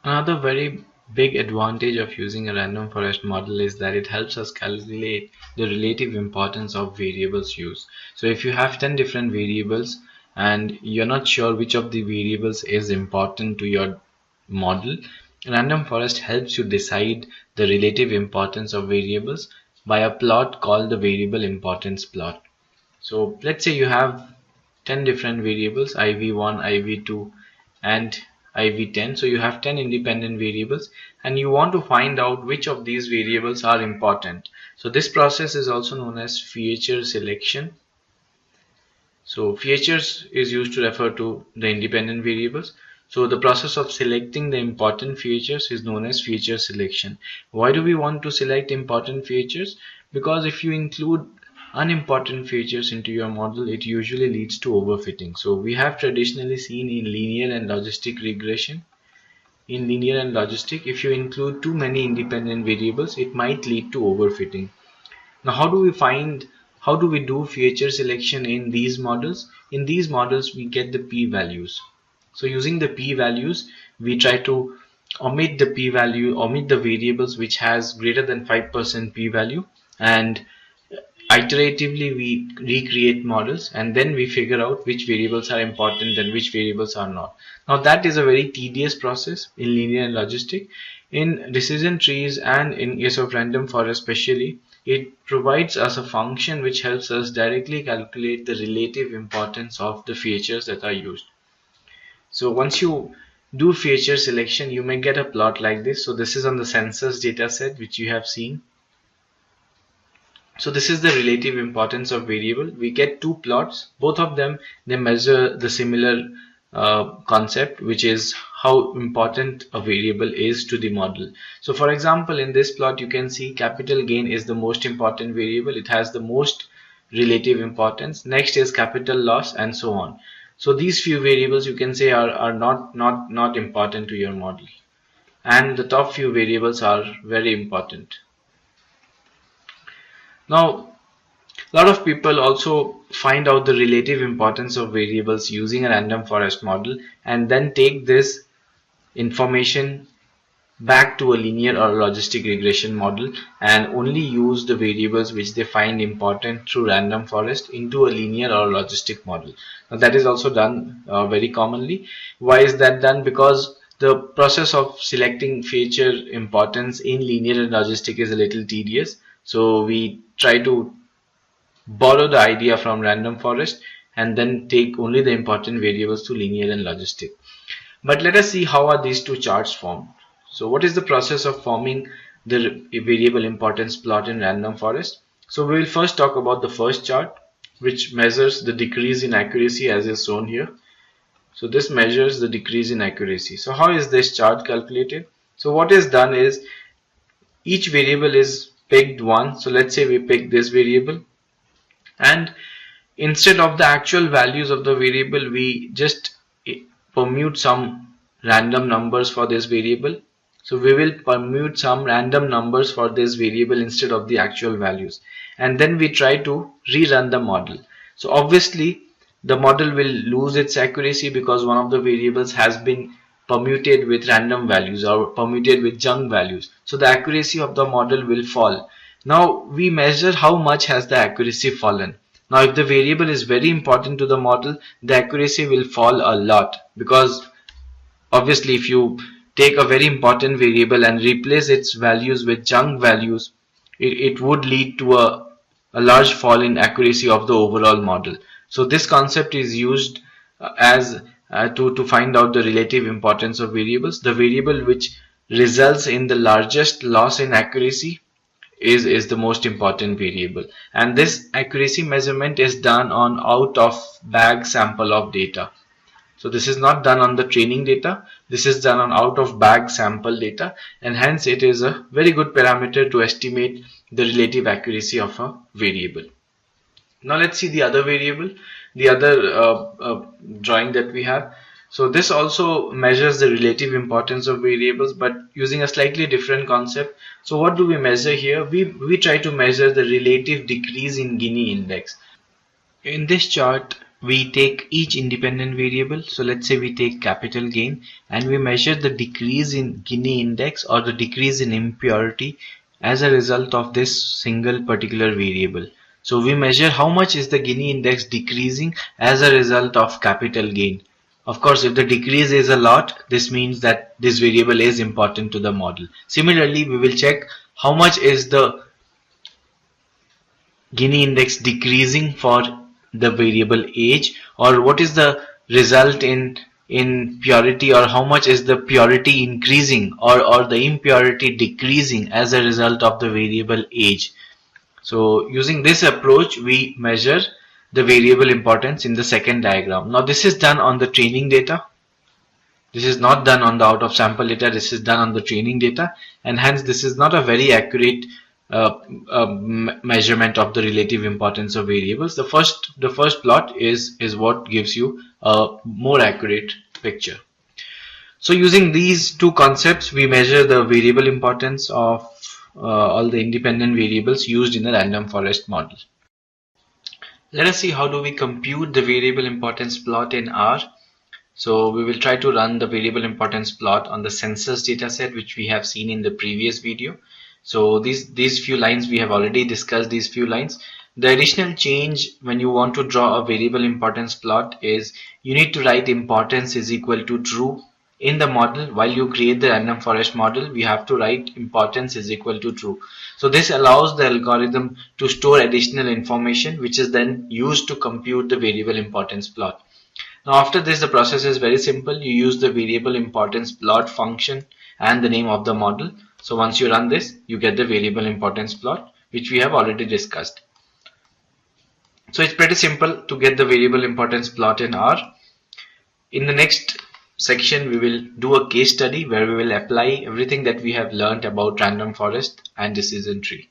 Another very big advantage of using a random forest model is that it helps us calculate the relative importance of variables used. So if you have 10 different variables and you're not sure which of the variables is important to your model, random forest helps you decide the relative importance of variables by a plot called the variable importance plot. So let's say you have 10 different variables, IV1, IV2 and IV10. So you have 10 independent variables and you want to find out which of these variables are important. So this process is also known as feature selection. So features is used to refer to the independent variables. So the process of selecting the important features is known as feature selection. Why do we want to select important features? Because if you include unimportant features into your model, it usually leads to overfitting. So we have traditionally seen in linear and logistic regression. In linear and logistic, if you include too many independent variables, it might lead to overfitting. Now, how do we do feature selection in these models? In these models, we get the p-values. So using the p-values, we try to omit the variables which has greater than 5% p-value, and iteratively we recreate models and then we figure out which variables are important and which variables are not. Now that is a very tedious process in linear and logistic. In decision trees and in case of random forest especially, it provides us a function which helps us directly calculate the relative importance of the features that are used. So once you do feature selection, you may get a plot like this. So this is on the census data set which you have seen. So this is the relative importance of variable. We get two plots. Both of them, they measure the similar concept, which is how important a variable is to the model. So for example, in this plot, you can see capital gain is the most important variable. It has the most relative importance. Next is capital loss and so on. So these few variables you can say are not important to your model. And the top few variables are very important. Now, a lot of people also find out the relative importance of variables using a random forest model and then take this information back to a linear or logistic regression model and only use the variables which they find important through random forest into a linear or logistic model. Now, that is also done very commonly. Why is that done? Because the process of selecting feature importance in linear and logistic is a little tedious. So we try to borrow the idea from random forest and then take only the important variables to linear and logistic. But let us see how are these two charts formed. So what is the process of forming the variable importance plot in random forest? So we will first talk about the first chart, which measures the decrease in accuracy as is shown here. So this measures the decrease in accuracy. So how is this chart calculated? So what is done is each variable is picked one. So let's say we pick this variable, and instead of the actual values of the variable, we just permute some random numbers for this variable. So we will permute some random numbers for this variable instead of the actual values, and then we try to rerun the model. So obviously the model will lose its accuracy because one of the variables has been permuted with random values or permuted with junk values. So the accuracy of the model will fall. Now we measure how much has the accuracy fallen. Now if the variable is very important to the model, the accuracy will fall a lot, because obviously if you take a very important variable and replace its values with junk values, it would lead to a large fall in accuracy of the overall model. So this concept is used as to find out the relative importance of variables. The variable which results in the largest loss in accuracy is the most important variable, and this accuracy measurement is done on out of bag sample of data. So this is not done on the training data, this is done on out of bag sample data, and hence it is a very good parameter to estimate the relative accuracy of a variable. Now let's see the other variable, the other drawing that we have. So this also measures the relative importance of variables, but using a slightly different concept. So what do we measure here? We try to measure the relative decrease in Gini index. In this chart, we take each independent variable. So let's say we take capital gain and we measure the decrease in Gini index or the decrease in impurity as a result of this single particular variable. So we measure how much is the Gini index decreasing as a result of capital gain. Of course, if the decrease is a lot, this means that this variable is important to the model. Similarly, we will check how much is the Gini index decreasing for the variable age, or what is the result in purity, or how much is the purity increasing or the impurity decreasing as a result of the variable age. So using this approach, we measure the variable importance in the second diagram. Now this is done on the training data. This is not done on the out of sample data. This is done on the training data, and hence this is not a very accurate measurement of the relative importance of variables. The first plot is what gives you a more accurate picture. So using these two concepts, we measure the variable importance of all the independent variables used in the random forest model. Let us see how do we compute the variable importance plot in R. So we will try to run the variable importance plot on the census dataset, which we have seen in the previous video. So these few lines we have already discussed. These few lines. The additional change when you want to draw a variable importance plot is you need to write importance is equal to true. In the model, while you create the random forest model, we have to write importance is equal to true. So this allows the algorithm to store additional information, which is then used to compute the variable importance plot. Now after this, the process is very simple. You use the variable importance plot function and the name of the model. So once you run this, you get the variable importance plot, which we have already discussed. So it's pretty simple to get the variable importance plot in R. In the next section, we will do a case study where we will apply everything that we have learned about random forest and decision tree.